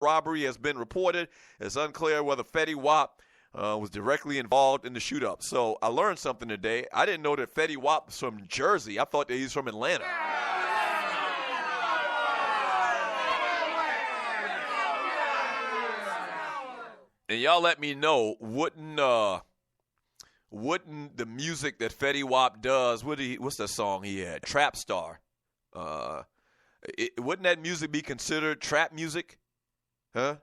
robbery has been reported. It's unclear whether Fetty Wap was directly involved in the shoot-up. So I learned something today. I didn't know that Fetty Wap was from Jersey. I thought that he's from Atlanta. And y'all let me know, wouldn't the music that Fetty Wap does, what's that song he had? Trap Star. Wouldn't that music be considered trap music? Huh?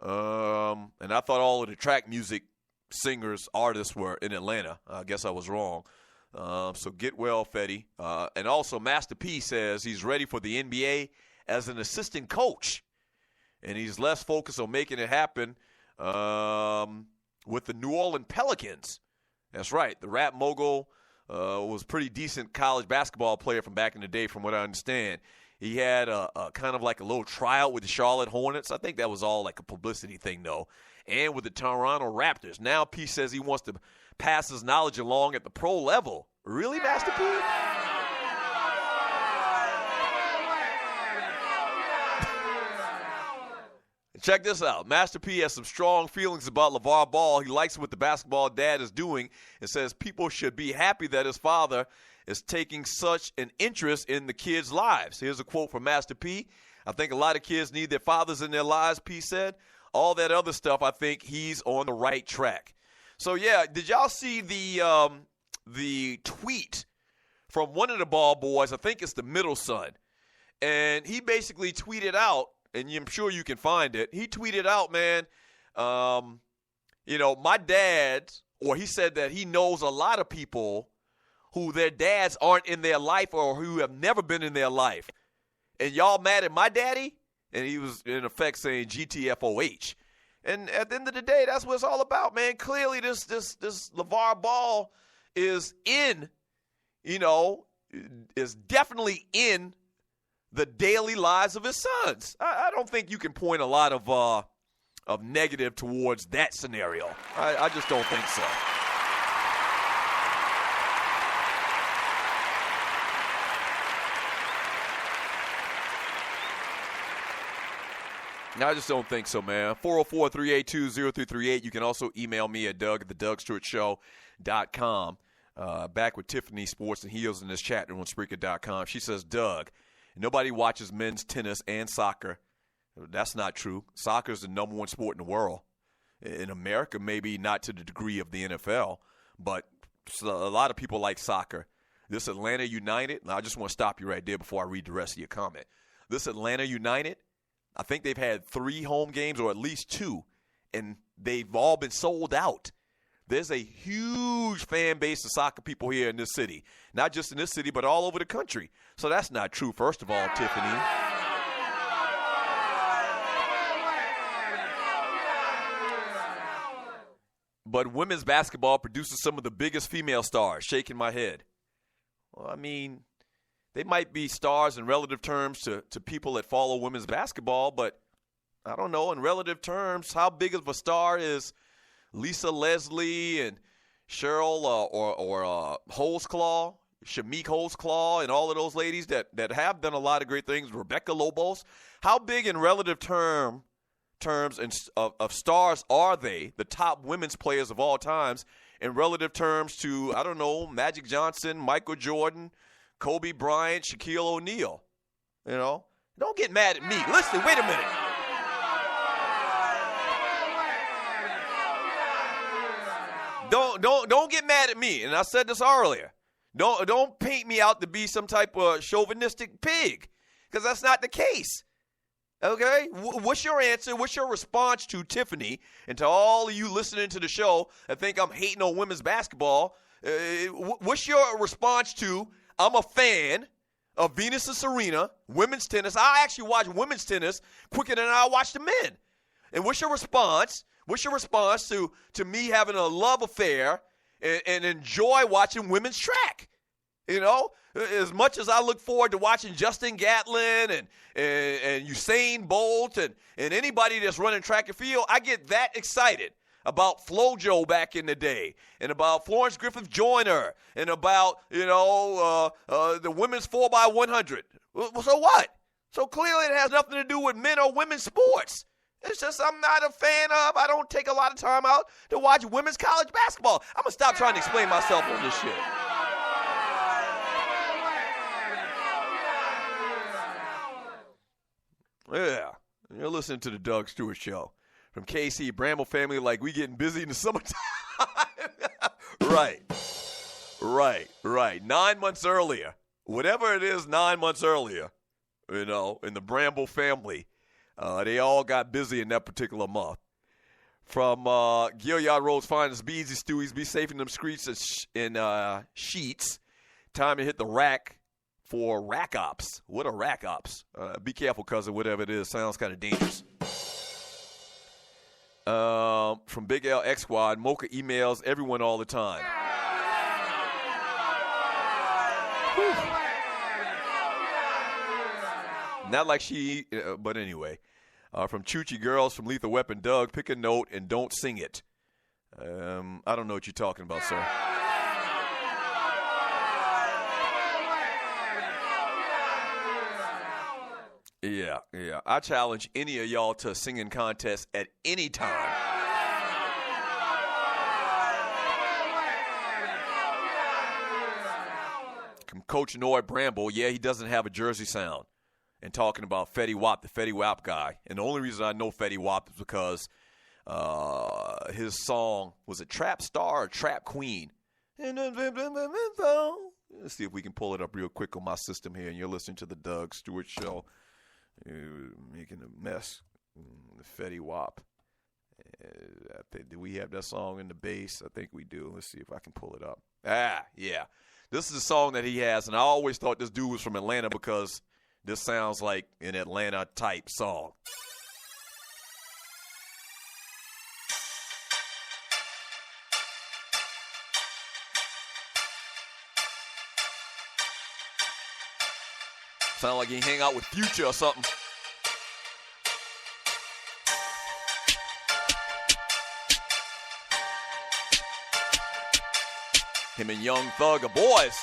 And I thought all of the track music singers, artists were in Atlanta. I guess I was wrong. So get well, Fetty. And also Master P says he's ready for the NBA as an assistant coach. And he's less focused on making it happen with the New Orleans Pelicans. That's right. The rap mogul was a pretty decent college basketball player from back in the day, from what I understand. He had a kind of like a little tryout with the Charlotte Hornets. I think that was all like a publicity thing, though. And with the Toronto Raptors. Now P says he wants to pass his knowledge along at the pro level. Really, Master P? Check this out. Master P has some strong feelings about LeVar Ball. He likes what the basketball dad is doing and says people should be happy that his father is taking such an interest in the kids' lives. Here's a quote from Master P. I think a lot of kids need their fathers in their lives, P said. All that other stuff, I think he's on the right track. So, yeah, did y'all see the tweet from one of the ball boys? I think it's the middle son. And he basically tweeted out, and I'm sure you can find it. He tweeted out, man, my dad, or he said that he knows a lot of people who their dads aren't in their life or who have never been in their life. And y'all mad at my daddy? And he was, in effect, saying GTFOH. And at the end of the day, that's what it's all about, man. Clearly, this LeVar Ball is is definitely in the daily lives of his sons. I don't think you can point a lot of negative towards that scenario. I just don't think so. No, I just don't think so, man. 404-382-0338. You can also email me at Doug@thedougsstewartshow.com. Back with Tiffany Sports and Heels in this chat room on Spreaker.com. She says, Doug, nobody watches men's tennis and soccer. That's not true. Soccer is the number one sport in the world. In America, maybe not to the degree of the NFL, but a lot of people like soccer. This Atlanta United, I just want to stop you right there before I read the rest of your comment. This Atlanta United, I think they've had 3 home games or at least 2, and they've all been sold out. There's a huge fan base of soccer people here in this city. Not just in this city, but all over the country. So that's not true, first of all, Tiffany. But women's basketball produces some of the biggest female stars. Shaking my head. Well, I mean, they might be stars in relative terms to people that follow women's basketball, but I don't know, in relative terms, how big of a star is Lisa Leslie and Cheryl or Holtzclaw, Shamik Holtzclaw, and all of those ladies that have done a lot of great things, Rebecca Lobos? How big in relative terms of stars are they, the top women's players of all times, in relative terms to, I don't know, Magic Johnson, Michael Jordan, Kobe Bryant, Shaquille O'Neal? You know, don't get mad at me. Listen, wait a minute. Don't get mad at me. And I said this earlier. Don't paint me out to be some type of chauvinistic pig, because that's not the case. Okay? What's your answer? What's your response to Tiffany and to all of you listening to the show that think I'm hating on women's basketball? What's your response to, I'm a fan of Venus and Serena, women's tennis. I actually watch women's tennis quicker than I watch the men. And what's your response? What's your response to me having a love affair and enjoy watching women's track? You know, as much as I look forward to watching Justin Gatlin and Usain Bolt and anybody that's running track and field, I get that excited about FloJo back in the day, and about Florence Griffith Joyner, and about, the women's 4x100. So what? So clearly it has nothing to do with men or women's sports. It's just I'm not a fan of. I don't take a lot of time out to watch women's college basketball. I'm going to stop trying to explain myself on this shit. Yeah, you're listening to the Doug Stewart Show. From KC, Bramble family, like we getting busy in the summertime. Right. 9 months earlier, whatever it is 9 months earlier, in the Bramble family, they all got busy in that particular month. From Gilliard Road's finest, be easy, Stewies, be safe in them streets and sheets. Time to hit the rack for rack ops. What are rack ops? Be careful, cousin, whatever it is. Sounds kind of dangerous. From Big L X Squad, Mocha emails everyone all the time. Not like she, but anyway. From Choochie Girls, from Lethal Weapon, Doug, pick a note and don't sing it. I don't know what you're talking about, sir. Yeah. I challenge any of y'all to a singing contest at any time. From Coach Noy Bramble, yeah, he doesn't have a Jersey sound. And talking about Fetty Wap, the Fetty Wap guy. And the only reason I know Fetty Wap is because his song, was it Trap Star or Trap Queen? Let's see if we can pull it up real quick on my system here. And you're listening to the Doug Stewart Show. Making a mess. The Fetty Wap. Do we have that song in the bass? I think we do. Let's see if I can pull it up. Yeah. This is a song that he has, and I always thought this dude was from Atlanta because this sounds like an Atlanta-type song. Sound like he hang out with Future or something. Him and Young Thug are boys.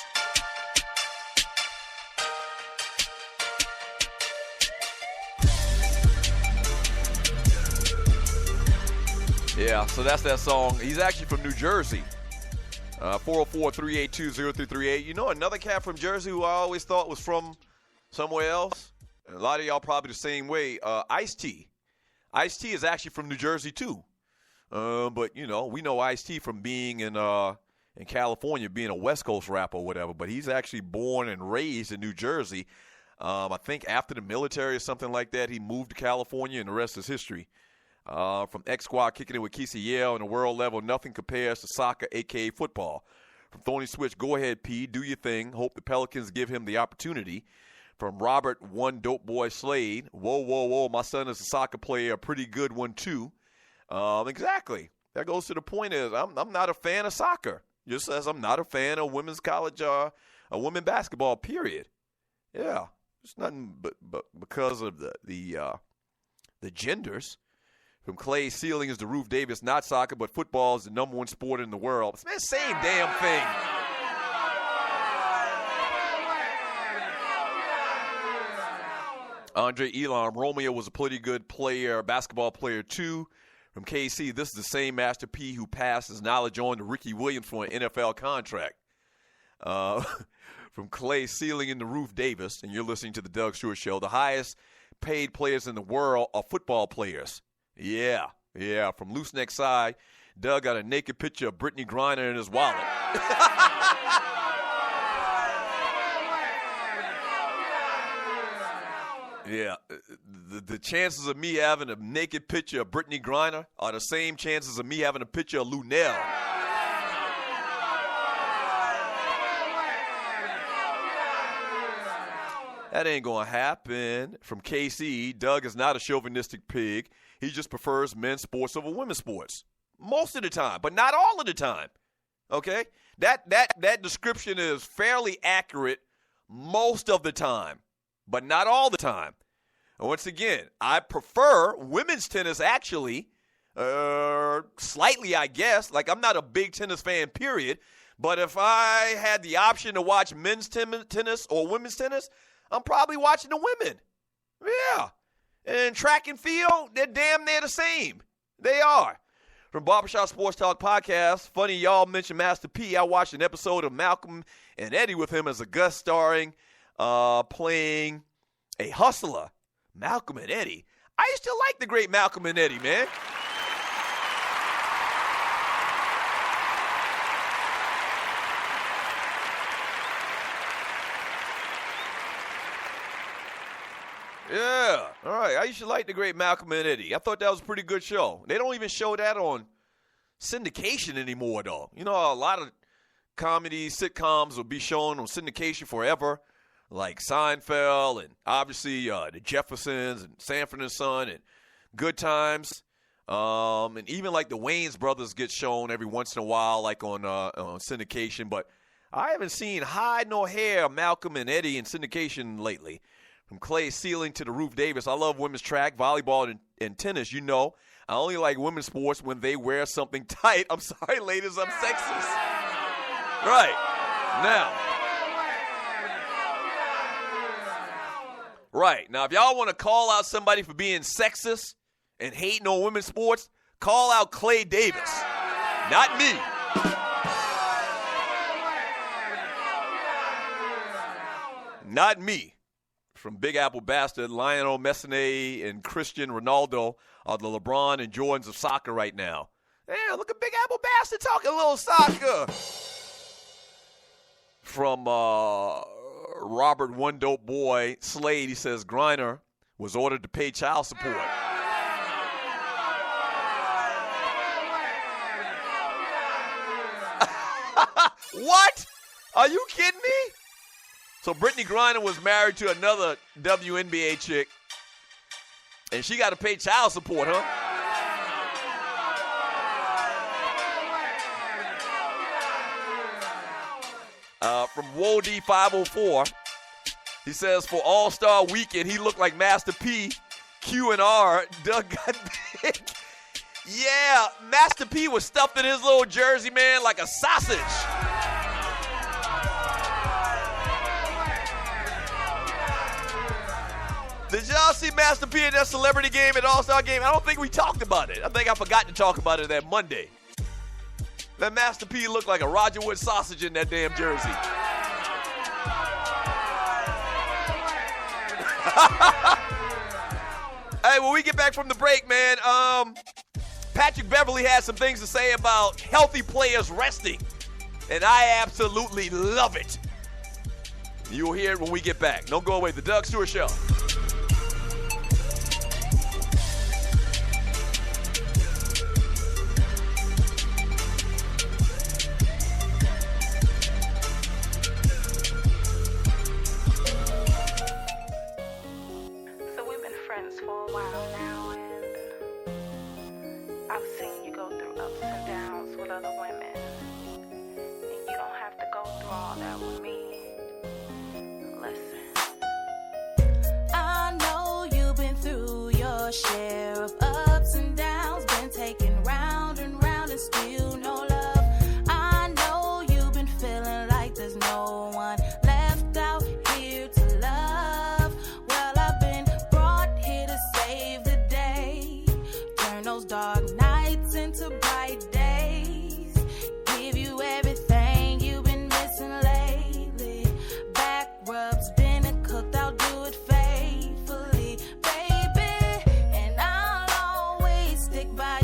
Yeah, so that's that song. He's actually from New Jersey. 404-382-0338. You know another cat from Jersey who I always thought was from somewhere else? And a lot of y'all probably the same way. Ice-T. Ice-T is actually from New Jersey too. But, we know Ice-T from being in California, being a West Coast rapper or whatever. But he's actually born and raised in New Jersey. I think after the military or something like that, he moved to California, and the rest is history. From X Squad, kicking it with Keisha Yale on the world level, nothing compares to soccer, a.k.a. football. From Thorny Switch, go ahead, P, do your thing. Hope the Pelicans give him the opportunity. From Robert, one dope boy Slade. Whoa, my son is a soccer player, a pretty good one too. Exactly. That goes to the point is I'm not a fan of soccer, just as I'm not a fan of women's college, women basketball, period. Yeah, it's nothing but because of the genders. From Clay, ceiling is the Roof Davis, not soccer, but football is the number one sport in the world. It's the same damn thing. Andre Elam, Romeo was a pretty good player, basketball player too. From KC, this is the same Master P who passed his knowledge on to Ricky Williams for an NFL contract. From Clay, ceiling in the Roof Davis, and you're listening to the Doug Stewart Show, the highest paid players in the world are football players. Yeah. From Loose Neck Side, Doug got a naked picture of Brittany Griner in his wallet. Yeah, the chances of me having a naked picture of Brittany Griner are the same chances of me having a picture of Lunel. That ain't gonna happen. From KC, Doug is not a chauvinistic pig. He just prefers men's sports over women's sports. Most of the time, but not all of the time. Okay? That description is fairly accurate most of the time, but not all the time. And once again, I prefer women's tennis actually, slightly, I guess. Like, I'm not a big tennis fan, period. But if I had the option to watch men's tennis or women's tennis, I'm probably watching the women. Yeah. And track and field, they're damn near the same. They are. From Barbershop Sports Talk Podcast, funny y'all mentioned Master P. I watched an episode of Malcolm and Eddie with him as a guest starring, playing a hustler. Malcolm and Eddie. I used to like the great Malcolm and Eddie, man. Yeah, all right. I used to like the great Malcolm and Eddie. I thought that was a pretty good show. They don't even show that on syndication anymore, though. You know, a lot of comedies, sitcoms will be shown on syndication forever, like Seinfeld and obviously the Jeffersons and Sanford and Son and Good Times. And even like the Wayans brothers get shown every once in a while, like on syndication. But I haven't seen hide nor hair Malcolm and Eddie in syndication lately. From Clay Ceiling to the Roof Davis. I love women's track, volleyball, and tennis. You know, I only like women's sports when they wear something tight. I'm sorry, ladies, I'm sexist. Right. Now. Right. Now, if y'all want to call out somebody for being sexist and hating on women's sports, call out Clay Davis. Not me. Not me. From Big Apple Bastard, Lionel Messi and Cristian Ronaldo are the LeBron and Jordans of soccer right now. Damn, look at Big Apple Bastard talking a little soccer. From Robert One Dope Boy Slade, he says Griner was ordered to pay child support. What? Are you kidding me? So Brittany Griner was married to another WNBA chick, and she got to pay child support, huh? From Wody 504, he says for All-Star Weekend, he looked like Master P, Q, and R. Doug got big. Yeah, Master P was stuffed in his little jersey, man, like a sausage. Did y'all see Master P in that celebrity game at All-Star game? I don't think we talked about it. I think I forgot to talk about it that Monday. That Master P looked like a Roger Wood sausage in that damn jersey. Hey, when we get back from the break, man, Patrick Beverly has some things to say about healthy players resting, and I absolutely love it. You'll hear it when we get back. Don't go away. The Doug Stewart Show. Share of ups and downs, been taken round and round and still no love. I know you've been feeling like there's no one left out here to love. Well, I've been brought here to save the day, turn those dark nights into bright days, give you everything you've been missing lately. Back rubs, dinner cooked, I'll do it faithfully, baby. By